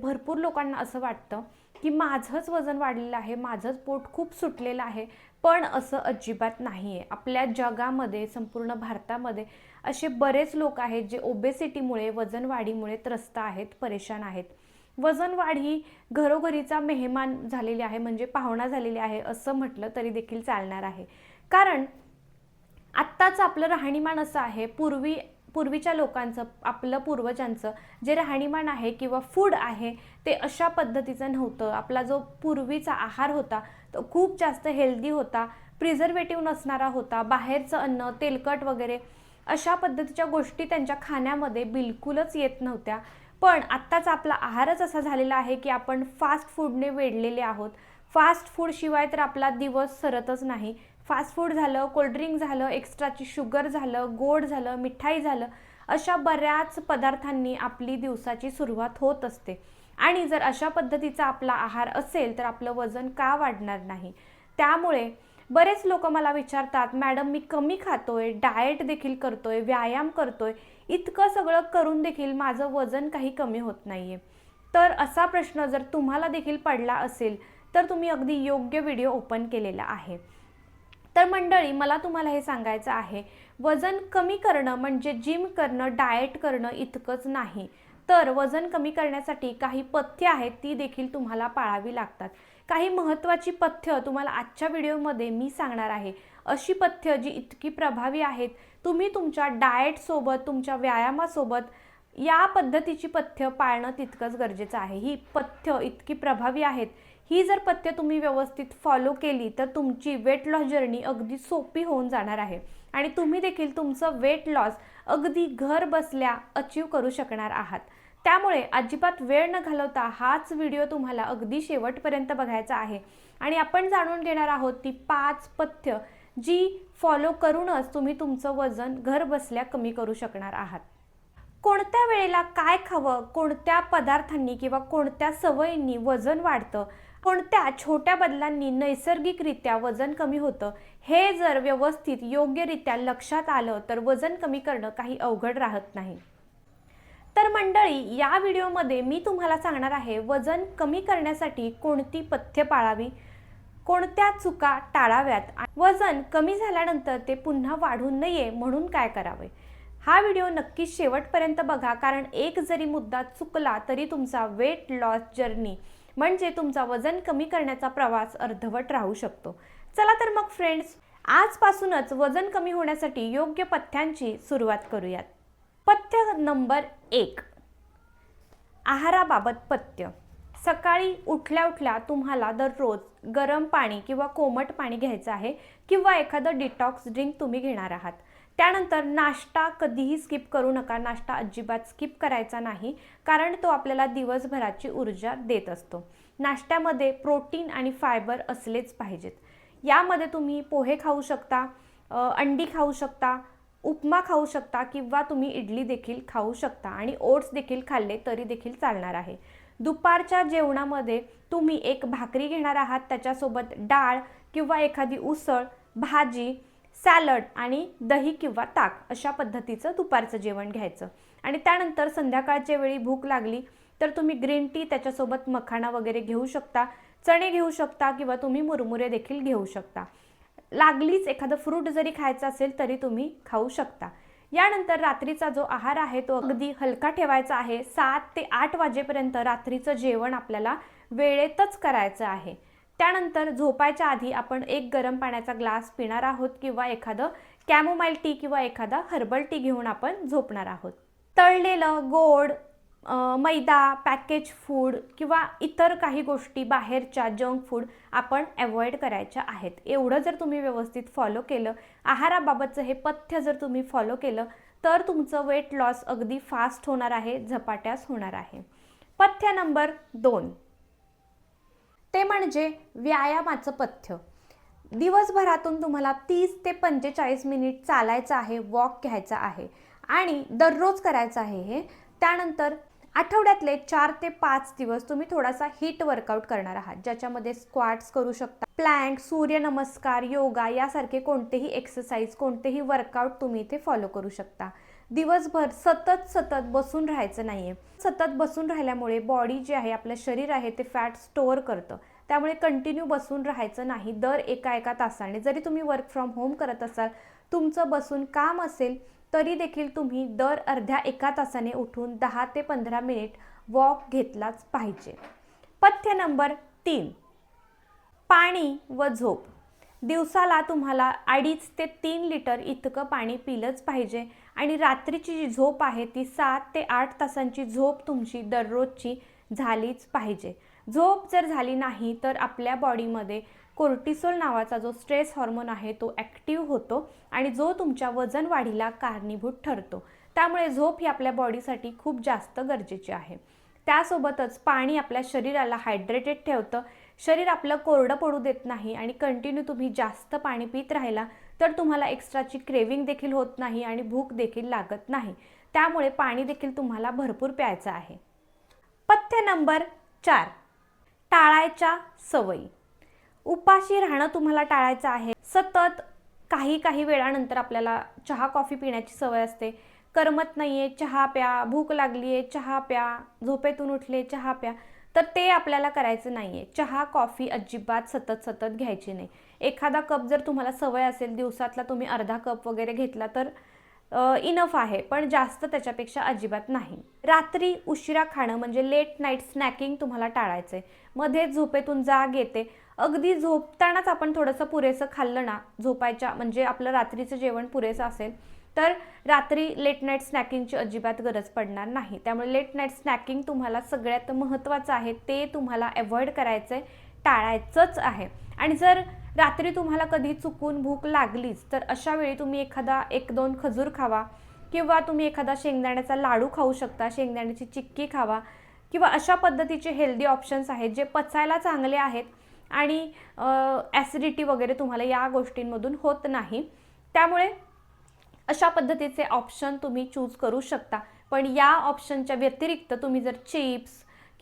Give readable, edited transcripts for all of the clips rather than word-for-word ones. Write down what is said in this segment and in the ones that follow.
भरपूर लोकांना असं वाटतं की माझंच वजन वाढलेलं आहे, माझंच पोट खूप सुटलेलं आहे, पण असं अजिबात नाही आहे. आपल्या जगामध्ये, संपूर्ण भारतामध्ये असे बरेच लोक आहेत जे ओबेसिटीमुळे, वजन वाढीमुळे त्रस्त आहेत, परेशान आहेत. वजन वाढ ही घरोघरीचा मेहमान झालेली आहे, म्हणजे पाहुणा झालेली आहे असं म्हटलं तरी देखील चालणार आहे. कारण आत्ताच आपलं राहणीमान असं आहे, पूर्वीच्या लोकांचं, आपलं पूर्वजांचं जे राहणीमान आहे किंवा फूड आहे ते अशा पद्धतीचं नव्हतं. आपला जो पूर्वीचा आहार होता तो खूप जास्त हेल्दी होता, प्रिझर्वेटिव्ह नसणारा होता. बाहेरचं अन्न, तेलकट वगैरे अशा पद्धतीच्या गोष्टी त्यांच्या खाण्यामध्ये बिलकुलच येत नव्हत्या. पण आत्ताच आपला आहारच असा झालेला आहे की आपण फास्ट फूडने वेढलेले आहोत. फास्ट फूड शिवाय तर आपला दिवस सरतच नाही. फास्ट फूड झालं, कोल्ड्रिंक झालं, एक्स्ट्राची शुगर झालं, गोड झालं, मिठाई झालं, अशा बऱ्याच पदार्थांनी आपली दिवसाची सुरुवात होत असते. आणि जर अशा पद्धतीचा आपला आहार असेल तर आपलं वजन का वाढणार नाही? त्यामुळे बरेच लोक मला विचारतात, मॅडम मी कमी खातोय, डाएट देखील करतोय, व्यायाम करतोय, इतकं सगळं करून देखील माझं वजन काही कमी होत नाहीये. तर असा प्रश्न जर तुम्हाला देखील पडला असेल तर तुम्ही अगदी योग्य व्हिडिओ ओपन केलेला आहे. तर मंडळी, मला तुम्हाला हे सांगायचं आहे, वजन कमी करणं म्हणजे जिम करणं, डाएट करणं इतकंच नाही, तर वजन कमी करण्यासाठी काही पथ्य आहेत ती देखील तुम्हाला पाळावी लागतात. काही महत्त्वाची पथ्य तुम्हाला आजच्या व्हिडिओमध्ये मी सांगणार आहे. अशी पथ्य जी इतकी प्रभावी आहेत, तुम्ही तुमच्या डाएटसोबत, तुमच्या व्यायामासोबत या पद्धतीची पथ्य पाळणं तितकंच गरजेचं आहे. ही पथ्य इतकी प्रभावी आहेत, ही जर पथ्य तुम्ही व्यवस्थित फॉलो केली तर तुमची वेट लॉस जर्नी अगदी सोपी होऊन जाणार आहे आणि तुम्ही देखील तुमचं वेट लॉस अगदी घर बसल्या अचीव करू शकणार आहात. त्यामुळे अजिबात वेळ न घालवता हाच व्हिडिओ तुम्हाला अगदी शेवटपर्यंत बघायचा आहे आणि आपण जाणून घेणार आहोत ती 5 पथ्य जी फॉलो करूनच तुम्ही तुमचं वजन घर बसल्या कमी करू शकणार आहात. कोणत्या वेळेला काय खावं, कोणत्या पदार्थांनी किंवा कोणत्या सवयींनी वजन वाढतं, कोणत्या छोट्या बदलांनी नैसर्गिकरित्या वजन कमी होतं, हे जर व्यवस्थित योग्यरित्या लक्षात आलं तर वजन कमी करणं काही अवघड राहत नाही. तर मंडळी, या व्हिडिओमध्ये मी तुम्हाला सांगणार आहे वजन कमी करण्यासाठी कोणती पथ्य पाळावी, कोणत्या चुका टाळाव्यात, वजन कमी झाल्यानंतर ते पुन्हा वाढू नये म्हणून काय करावे. हा व्हिडिओ नक्की शेवटपर्यंत बघा, कारण एक जरी मुद्दा चुकला तरी तुमचा वेट लॉस जर्नी म्हणजे तुमचा वजन कमी करण्याचा प्रवास अर्धवट राहू शकतो. चला तर मग फ्रेंड्स, आजपासूनच वजन कमी होण्यासाठी योग्य पथ्यांची सुरुवात करूयात. पथ्य नंबर 1, आहाराबाबत पथ्य. सकाळी उठल्या उठल्या तुम्हाला दररोज गरम पाणी किंवा कोमट पाणी घ्यायचं आहे किंवा एखादं डिटॉक्स ड्रिंक तुम्ही घेणार आहात. त्यानंतर नाश्ता कधीही स्किप करू नका. नाश्ता अजिबात स्किप करायचा नाही, कारण तो आपल्याला दिवसभराची ऊर्जा देत असतो. नाश्त्यामध्ये प्रोटीन आणि फायबर असलेच पाहिजेत. यामध्ये तुम्ही पोहे खाऊ शकता, अंडी खाऊ शकता, उपमा खाऊ शकता किंवा तुम्ही इडली देखील खाऊ शकता आणि ओट्स देखील खाल्ले तरी देखील चालणार आहे. दुपारच्या जेवणामध्ये तुम्ही एक भाकरी घेणार आहात, त्याच्यासोबत डाळ किंवा एखादी उसळ, भाजी, सॅलड आणि दही किंवा ताक अशा पद्धतीचं दुपारचं जेवण घ्यायचं. आणि त्यानंतर संध्याकाळच्या वेळी भूक लागली तर तुम्ही ग्रीन टी, त्याच्यासोबत मखाना वगैरे घेऊ शकता, चणे घेऊ शकता किंवा तुम्ही मुरमुरे देखील घेऊ शकता. लागलीच एखादं फ्रूट जरी खायचं असेल तरी तुम्ही खाऊ शकता. यानंतर रात्रीचा जो आहार आहे तो अगदी हलका ठेवायचा आहे. 7 ते 8 वाजेपर्यंत रात्रीचं जेवण आपल्याला वेळेतच करायचं आहे. त्यानंतर झोपायच्या आधी आपण एक गरम पाण्याचा ग्लास पिणार आहोत किंवा एखादं कॅमोमाईल टी किंवा एखादा हर्बल टी घेऊन आपण झोपणार आहोत. तळलेलं, गोड, मैदा, पॅकेज फूड किंवा इतर काही गोष्टी बाहेरच्या जंक फूड आपण अवॉइड करायच्या आहेत. एवढं जर तुम्ही व्यवस्थित फॉलो केलं, आहाराबाबतचं हे पथ्य जर तुम्ही फॉलो केलं तर तुमचं वेट लॉस अगदी फास्ट होणार आहे, झपाट्यास होणार आहे. पथ्य नंबर 2, ते म्हणजे व्यायामाचं पथ्य. दिवसभरातून तुम्हाला 30 ते 45 मिनिट चालायचं आहे, वॉक घ्यायचा आहे आणि दररोज करायचं आहे हे. त्यानंतर आठवड्यातले 4 ते 5 दिवस तुम्ही थोडासा हिट वर्कआउट करणार आहात, ज्याच्यामध्ये स्क्वॅट्स करू शकता, प्लँक, सूर्यनमस्कार, योगा यासारखे कोणतेही एक्सरसाइज, कोणतेही वर्कआउट तुम्ही इथे फॉलो करू शकता. दिवसभर सतत बसून राहायचं नाहीये. सतत बसून राहिल्यामुळे बॉडी जे आहे, आपलं शरीर आहे ते फॅट स्टोअर करतं. त्यामुळे कंटिन्यू बसून राहायचं नाही. दर एका तासाने, जरी तुम्ही वर्क फ्रॉम होम करत असाल, तुमचं बसून काम असेल, तरी देखील तुम्ही दर अर्ध्या 1 तासाने उठून 10 ते 15 मिनिट वॉक घेतलाच पाहिजे. पथ्य नंबर 3, पाणी व झोप. दिवसाला तुम्हाला 2.5 ते 3 लिटर इतकं पाणी पिलंच पाहिजे. आणि रात्रीची जी झोप आहे ती 7 ते 8 तासांची झोप तुमची दररोजची झालीच पाहिजे. झोप जर झाली नाही तर आपल्या बॉडीमध्ये कोर्टिसोल नावाचा जो स्ट्रेस हॉर्मोन आहे तो ॲक्टिव्ह होतो आणि जो तुमच्या वजन वाढीला कारणीभूत ठरतो. त्यामुळे झोप ही आपल्या बॉडीसाठी खूप जास्त गरजेची आहे. त्यासोबतच पाणी आपल्या शरीराला हायड्रेटेड ठेवतं. शरीर आपलं कोरडं पडू देत नाही आणि कंटिन्यू तुम्ही जास्त पाणी पित राहिला तर तुम्हाला एक्स्ट्राची क्रेविंग देखील होत नाही आणि भूक देखील लागत नाही. त्यामुळे पाणी देखील तुम्हाला भरपूर प्यायचं आहे. पथ्य नंबर 4, टाळायच्या सवयी. उपाशी राहणं तुम्हाला टाळायचं आहे. सतत काही वेळानंतर आपल्याला चहा कॉफी पिण्याची सवय असते. करमत नाहीये, चहा प्या, भूक लागलीये, चहा प्या, झोपेतून उठले, चहा प्या. तर ते आपल्याला करायचं नाहीये. चहा कॉफी अजिबात सतत घ्यायची नाही. एखादा कप जर तुम्हाला सवय असेल, दिवसातला तुम्ही अर्धा कप वगैरे घेतला तर इनफ आहे, पण जास्त त्याच्यापेक्षा अजिबात नाही. रात्री उशिरा खाणं म्हणजे लेट नाईट स्नॅकिंग तुम्हाला टाळायचं आहे. मध्ये झोपेतून जाग येते, अगदी झोपतानाच आपण थोडंसं पुरेसं खाल्लं ना, झोपायच्या म्हणजे आपलं रात्रीचं जेवण पुरेसं असेल तर रात्री लेट नाईट स्नॅकिंगची अजिबात गरज पडणार नाही. त्यामुळे लेट नाईट स्नॅकिंग तुम्हाला सगळ्यात महत्त्वाचं आहे, ते तुम्हाला अवॉइड करायचं आहे, टाळायचंच आहे. आणि जर रात्री तुम्हाला कधी चुकून भूक लागलीच तर अशा वेळी तुम्ही एखादा 1-2 खजूर खावा किंवा तुम्ही एखादा शेंगदाण्याचा लाडू खाऊ शकता, शेंगदाण्याची चिक्की खावा किंवा अशा पद्धतीचे हेल्दी ऑप्शन्स आहेत जे पचायला चांगले आहेत आणि ॲसिडिटी वगैरे तुम्हाला या गोष्टींमधून होत नाही. त्यामुळे अशा पद्धतीचे ऑप्शन तुम्ही चूज करू शकता. पण या ऑप्शनच्या व्यतिरिक्त तुम्ही जर चिप्स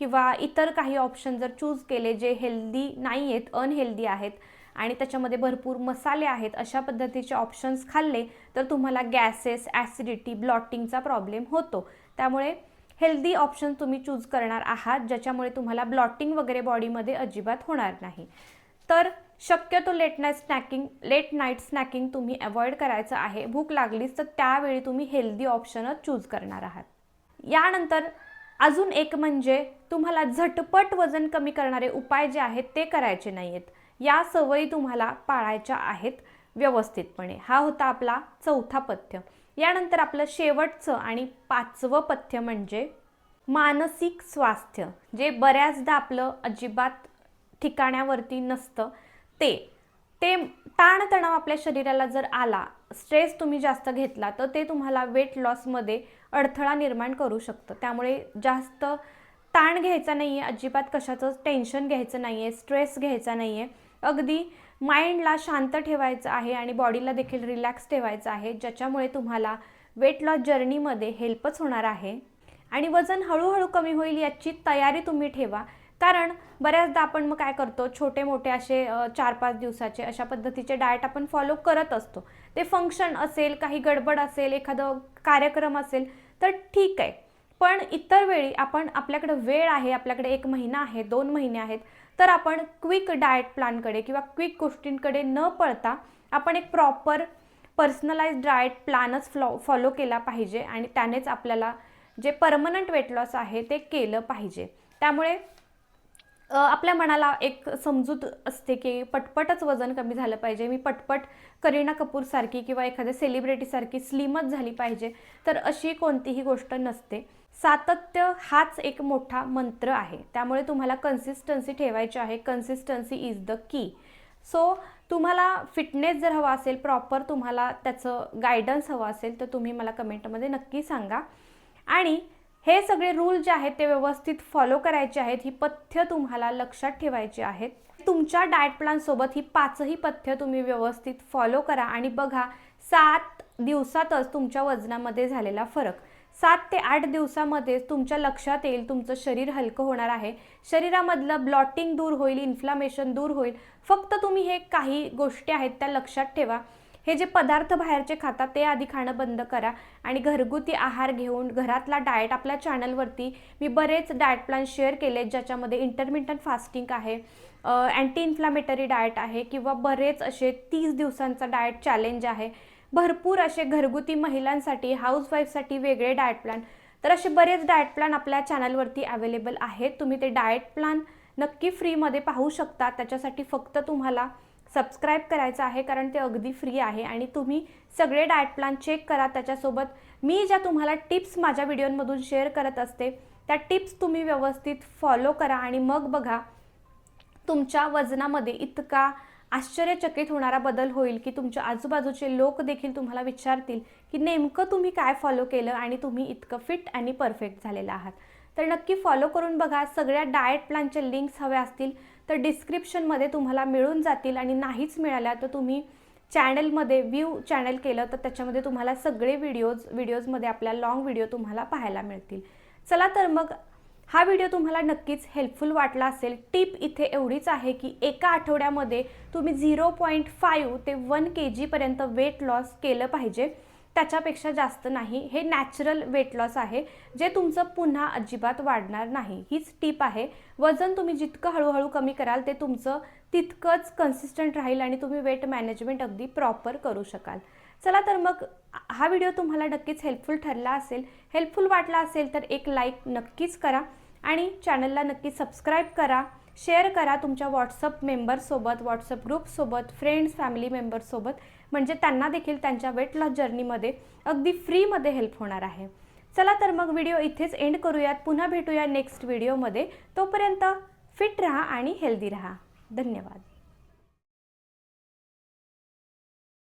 किंवा इतर काही ऑप्शन जर चूज केले जे हेल्दी नाही आहेत, अनहेल्दी आहेत आणि त्याच्यामध्ये भरपूर मसाले आहेत, अशा पद्धतीचे ऑप्शन्स खाल्ले तर तुम्हाला गॅसेस, ॲसिडिटी, ब्लॉटिंगचा प्रॉब्लेम होतो. त्यामुळे हेल्दी ऑप्शन तुम्ही चूज करणार आहात ज्याच्यामुळे तुम्हाला ब्लॉटिंग वगैरे बॉडीमध्ये अजिबात होणार नाही. तर शक्यतो लेट नाईट स्नॅकिंग तुम्ही अवॉइड करायचं आहे. भूक लागलीच तर त्यावेळी तुम्ही हेल्दी ऑप्शनच चूज करणार आहात. यानंतर अजून एक म्हणजे तुम्हाला झटपट वजन कमी करणारे उपाय जे आहेत ते करायचे नाही आहेत. या सवयी तुम्हाला पाळायच्या आहेत व्यवस्थितपणे. हा होता आपला 4था पथ्य. यानंतर आपलं शेवटचं आणि 5वं पथ्य म्हणजे मानसिक स्वास्थ्य, जे बऱ्याचदा आपलं अजिबात ठिकाण्यावरती नसतं. ते ताणतणाव आपल्या शरीराला जर आला, स्ट्रेस तुम्ही जास्त घेतला तर ते तुम्हाला वेट लॉसमध्ये अडथळा निर्माण करू शकतं. त्यामुळे जास्त ताण घ्यायचा नाही आहे, अजिबात कशाचं टेन्शन घ्यायचं नाही आहे, स्ट्रेस घ्यायचा नाही आहे. अगदी माइंडला शांत ठेवायचं आहे आणि बॉडीला देखील रिलॅक्स ठेवायचं आहे, ज्याच्यामुळे तुम्हाला वेट लॉस जर्नीमध्ये हेल्पच होणार आहे. आणि वजन हळूहळू कमी होईल याची तयारी तुम्ही ठेवा. कारण बऱ्याचदा आपण मग काय करतो, छोटे मोठे असे 4-5 दिवसाचे अशा पद्धतीचे डाएट आपण फॉलो करत असतो. ते फंक्शन असेल, काही गडबड असेल, एखादं कार्यक्रम असेल तर ठीक आहे. पण इतर वेळी आपण आपल्याकडे वेळ आहे, आपल्याकडे 1 महिना आहे, 2 महिने आहेत, तर आपण क्विक डाएट प्लॅनकडे किंवा क्विक गोष्टींकडे न पळता आपण एक प्रॉपर पर्सनलाइज्ड डाएट प्लॅनच फॉलो केला पाहिजे आणि त्यानेच आपल्याला जे परमनंट वेट लॉस आहे ते केलं पाहिजे. त्यामुळे आपल्या मनाला एक समजूत असते की पटपटच वजन कमी झालं पाहिजे, मी पटपट करीना कपूरसारखी किंवा एखाद्या सेलिब्रिटीसारखी स्लिमच झाली पाहिजे. तर अशी कोणतीही गोष्ट नसते. सातत्य हाच एक मोठा मंत्र आहे. त्यामुळे तुम्हाला कन्सिस्टन्सी ठेवायची आहे. Consistency is the key. So तुम्हाला फिटनेस जर हवा असेल, प्रॉपर तुम्हाला त्याचं गायडन्स हवं असेल तर तुम्ही मला कमेंटमध्ये नक्की सांगा. आणि हे सगळे रूल जे आहेत ते व्यवस्थित फॉलो करायचे आहेत. ही पथ्य तुम्हाला लक्षात ठेवायची आहेत. तुमच्या डाएट प्लॅन सोबत ही 5ही पथ्य तुम्ही व्यवस्थित फॉलो करा आणि बघा 7 दिवसातच तुमच्या वजनामध्ये झालेला फरक. 7 ते 8 दिवसामध्ये तुमच्या लक्षात येईल तुमचं शरीर हलकं होणार आहे, शरीरामधलं ब्लॉटिंग दूर होईल, इन्फ्लामेशन दूर होईल. फक्त तुम्ही हे काही गोष्टी आहेत त्या लक्षात ठेवा. हे जे पदार्थ बाहेरचे खातात ते आधी खाणं बंद करा आणि घरगुती आहार घेऊन घरातला डाएट, आपल्या चॅनलवरती मी बरेच डाएट प्लॅन शेअर केले ज्याच्यामध्ये इंटरमिटंट फास्टिंग आहे, अँटी इन्फ्लामेटरी डाएट आहे किंवा बरेच असे 30 दिवसांचा डाएट चॅलेंज आहे, भरपूर असे घरगुती महिलांसाठी, हाऊसवाईफसाठी वेगळे डाएट प्लॅन. तर असे बरेच डाएट प्लॅन आपल्या चॅनलवरती अवेलेबल आहेत. तुम्ही ते डाएट प्लॅन नक्की फ्रीमध्ये पाहू शकता. त्याच्यासाठी फक्त तुम्हाला सबस्क्राईब करायचं आहे, कारण ते अगदी फ्री आहे. आणि तुम्ही सगळे डाएट प्लॅन चेक करा. त्याच्यासोबत मी ज्या तुम्हाला टिप्स माझ्या व्हिडिओमधून शेअर करत असते त्या टिप्स तुम्ही व्यवस्थित फॉलो करा आणि मग बघा तुमच्या वजनामध्ये इतका आश्चर्यचकित होणारा बदल होईल की तुमच्या आजूबाजूचे लोक देखील तुम्हाला विचारतील की नेमकं तुम्ही काय फॉलो केलं आणि तुम्ही इतकं फिट आणि परफेक्ट झालेला आहात. तर नक्की फॉलो करून बघा. सगळ्या डाएट प्लॅनच्या लिंक्स हव्या असतील तर डिस्क्रिप्शनमध्ये तुम्हाला मिळून जातील आणि नाहीच मिळाल्या तर तुम्ही चॅनलमध्ये व्ह्यू चॅनल केलं तर त्याच्यामध्ये तुम्हाला सगळे व्हिडिओजमध्ये आपल्या लॉंग व्हिडिओ तुम्हाला पाहायला मिळतील. चला तर मग हा व्हिडिओ तुम्हाला नक्कीच हेल्पफुल वाटला असेल. टिप इथे एवढीच आहे की एका आठवड्यामध्ये तुम्ही 0.5 ते 1 kg पर्यंत वेट लॉस केलं पाहिजे, त्याच्यापेक्षा जास्त नाही. हे नॅचरल वेट लॉस आहे जे तुमचं पुन्हा अजिबात वाढणार नाही. हीच टिप आहे. वजन तुम्ही जितकं हळूहळू कमी कराल ते तुमचं तितकंच कन्सिस्टंट राहील आणि तुम्ही वेट मॅनेजमेंट अगदी प्रॉपर करू शकाल. चला तर मग हा व्हिडिओ तुम्हाला नक्कीच हेल्पफुल ठरला असेल. हेल्पफुल वाटला असेल तर एक लाईक नक्कीच करा आणि चॅनलला नक्की सबस्क्राईब करा, शेअर करा तुमच्या व्हॉट्सअप मेंबर्ससोबत, व्हॉट्सअप ग्रुपसोबत, फ्रेंड्स, फॅमिली मेंबर्ससोबत, म्हणजे त्यांना देखील त्यांच्या वेट लॉस जर्नीमध्ये अगदी फ्रीमध्ये हेल्प होणार आहे. चला तर मग व्हिडिओ इथेच एंड करूयात. पुन्हा भेटूया नेक्स्ट व्हिडिओमध्ये. तोपर्यंत फिट राहा आणि हेल्दी राहा. धन्यवाद.